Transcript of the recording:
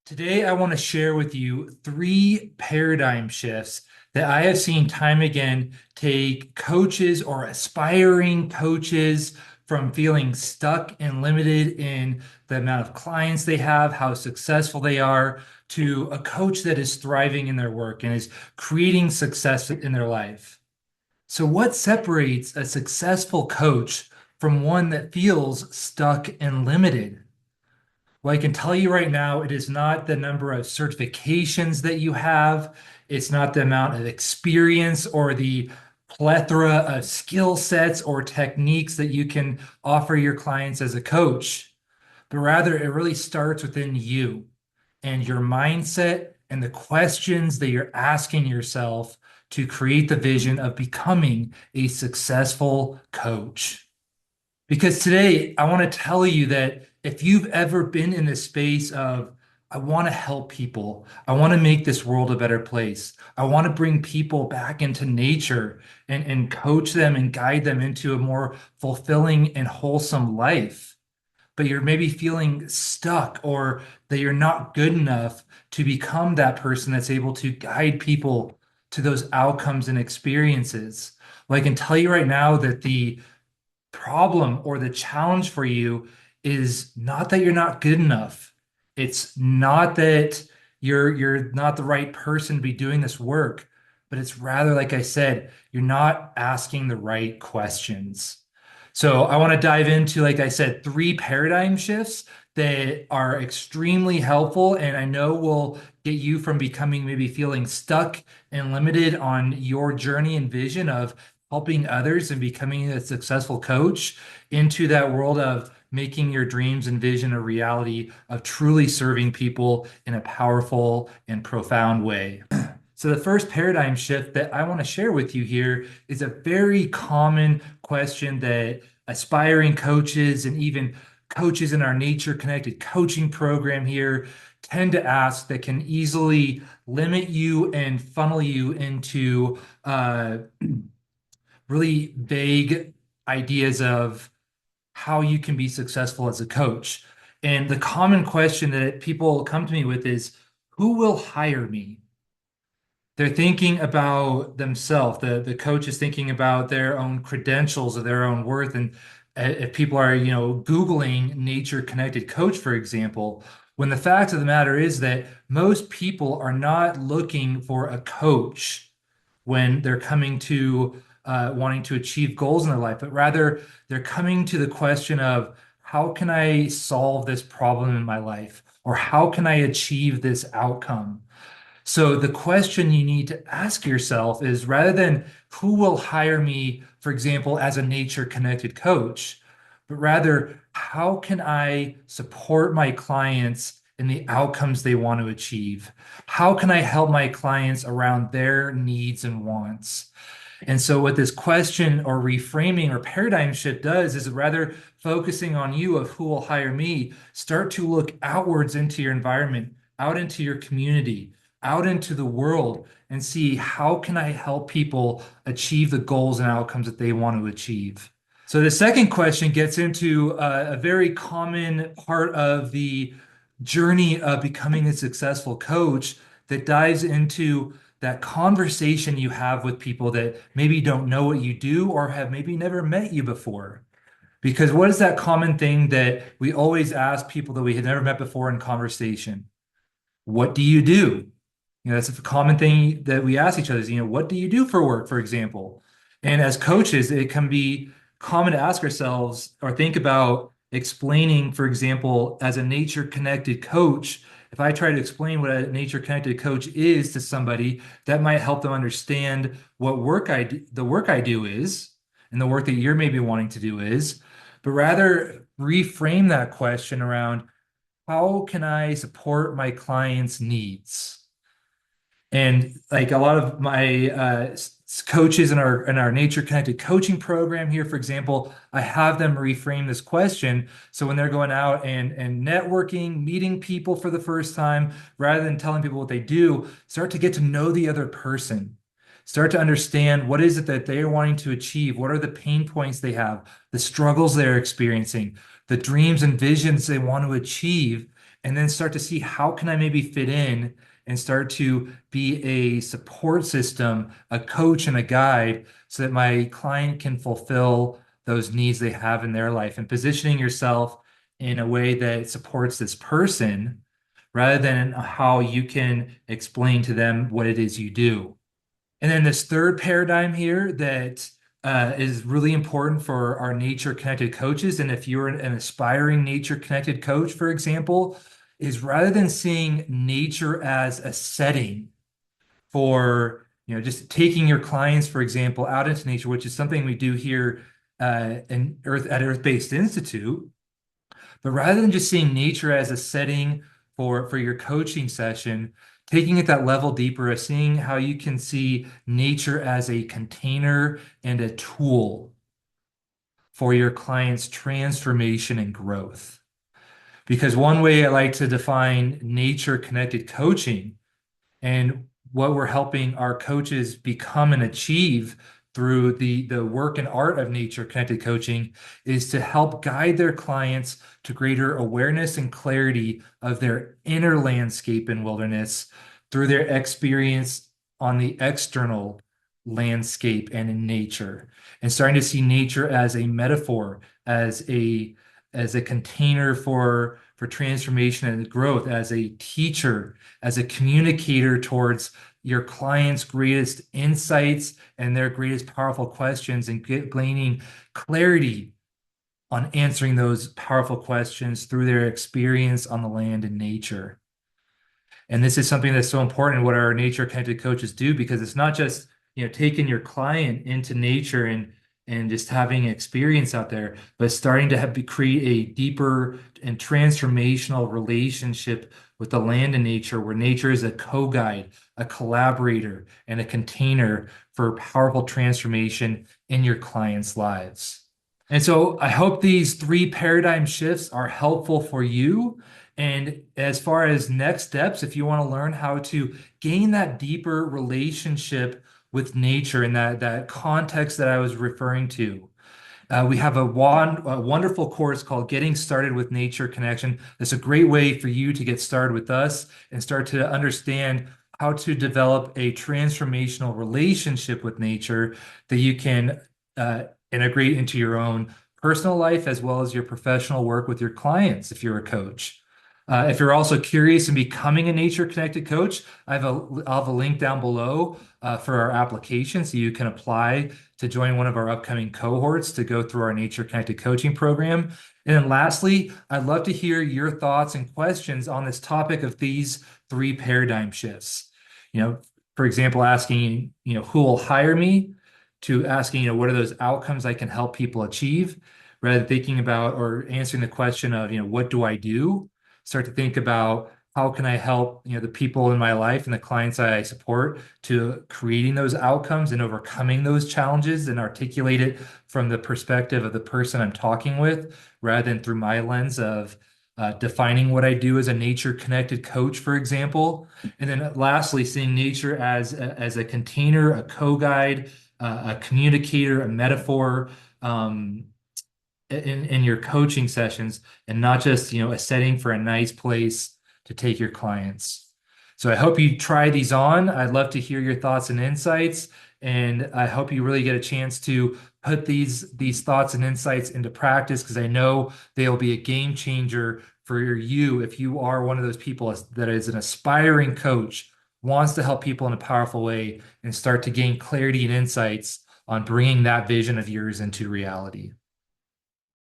Today, I want to share with you three paradigm shifts that I have seen time again take coaches or aspiring coaches from feeling stuck and limited in the amount of clients they have, how successful they are, to a coach that is thriving in their work and is creating success in their life. So, what separates a successful coach from one that feels stuck and limited? Well, I can tell you right now, it is not the number of certifications that you have. It's not the amount of experience or the plethora of skill sets or techniques that you can offer your clients as a coach, but rather it really starts within you and your mindset and the questions that you're asking yourself to create the vision of becoming a successful coach. Because today, I want to tell you that if you've ever been in this space of, I want to help people, I want to make this world a better place, I want to bring people back into nature and coach them and guide them into a more fulfilling and wholesome life, but you're maybe feeling stuck or that you're not good enough to become that person that's able to guide people to those outcomes and experiences. Well, I can tell you right now that the problem or the challenge for you is not that you're not good enough. It's not that you're not the right person to be doing this work, but it's rather, like I said, you're not asking the right questions. So I want to dive into, like I said, three paradigm shifts that are extremely helpful and I know will get you from becoming maybe feeling stuck and limited on your journey and vision of helping others and becoming a successful coach into that world of making your dreams and vision a reality of truly serving people in a powerful and profound way. So, the first paradigm shift that I want to share with you here is a very common question that aspiring coaches and even coaches in our nature connected coaching program here tend to ask that can easily limit you and funnel you into really vague ideas of how you can be successful as a coach. And the common question that people come to me with is, who will hire me? They're thinking about themselves. The coach is thinking about their own credentials or their own worth. And if people are, Googling nature connected coach, for example, when the fact of the matter is that most people are not looking for a coach when they're coming to wanting to achieve goals in their life, but rather they're coming to the question of how can I solve this problem in my life? Or how can I achieve this outcome? So the question you need to ask yourself is rather than who will hire me, for example, as a nature connected coach, but rather how can I support my clients in the outcomes they want to achieve? How can I help my clients around their needs and wants? And so, what this question or reframing or paradigm shift does is rather focusing on you of who will hire me, start to look outwards into your environment, out into your community, out into the world, and see how can I help people achieve the goals and outcomes that they want to achieve. So, the second question gets into a very common part of the journey of becoming a successful coach that dives into that conversation you have with people that maybe don't know what you do or have maybe never met you before. Because what is that common thing that we always ask people that we had never met before in conversation? What do you do? That's a common thing that we ask each other is, what do you do for work, for example? And as coaches, it can be common to ask ourselves or think about explaining, for example, as a nature connected coach, if I try to explain what a nature connected coach is to somebody, that might help them understand what work I do, the work I do is, and the work that you're maybe wanting to do is, but rather reframe that question around how can I support my clients' needs? And like a lot of my coaches in our nature connected coaching program here, for example, I have them reframe this question. So when they're going out and networking, meeting people for the first time, rather than telling people what they do, start to get to know the other person. Start to understand what is it that they are wanting to achieve, what are the pain points they have, the struggles they're experiencing, the dreams and visions they want to achieve, and then start to see how can I maybe fit in and start to be a support system, a coach and a guide so that my client can fulfill those needs they have in their life, and positioning yourself in a way that supports this person rather than how you can explain to them what it is you do. And then this third paradigm here that is really important for our nature connected coaches. And if you're an aspiring nature connected coach, for example, is rather than seeing nature as a setting for, just taking your clients, for example, out into nature, which is something we do here in Earth at Earth-Based Institute. But rather than just seeing nature as a setting for your coaching session, taking it that level deeper, of seeing how you can see nature as a container and a tool for your client's transformation and growth. Because one way I like to define nature connected coaching and what we're helping our coaches become and achieve through the work and art of nature connected coaching is to help guide their clients to greater awareness and clarity of their inner landscape and wilderness through their experience on the external landscape and in nature, and starting to see nature as a metaphor, as a container for transformation and growth, as a teacher, as a communicator towards your clients' greatest insights and their greatest powerful questions, and gaining clarity on answering those powerful questions through their experience on the land and nature. And this is something that's so important in what our nature connected coaches do, because it's not just, taking your client into nature and just having experience out there, but starting to create a deeper and transformational relationship with the land and nature, where nature is a co-guide, a collaborator, and a container for powerful transformation in your clients' lives. And so I hope these three paradigm shifts are helpful for you. And as far as next steps, if you want to learn how to gain that deeper relationship with nature in that context that I was referring to, we have a wonderful course called Getting Started with Nature Connection. It's a great way for you to get started with us and start to understand how to develop a transformational relationship with nature that you can integrate into your own personal life as well as your professional work with your clients if you're a coach. If you're also curious in becoming a nature connected coach, I'll have a link down below for our application so you can apply to join one of our upcoming cohorts to go through our nature connected coaching program. And then lastly, I'd love to hear your thoughts and questions on this topic of these three paradigm shifts. For example, asking, who will hire me, to asking, what are those outcomes I can help people achieve, rather than thinking about or answering the question of, what do I do? Start to think about how can I help, the people in my life and the clients I support to creating those outcomes and overcoming those challenges, and articulate it from the perspective of the person I'm talking with, rather than through my lens of defining what I do as a nature connected coach, for example. And then lastly, seeing nature as a container, a co-guide, a communicator, a metaphor, in your coaching sessions, and not just, a setting for a nice place to take your clients. So I hope you try these on. I'd love to hear your thoughts and insights, and I hope you really get a chance to put these thoughts and insights into practice, because I know they'll be a game changer for you if you are one of those people that is an aspiring coach, wants to help people in a powerful way, and start to gain clarity and insights on bringing that vision of yours into reality.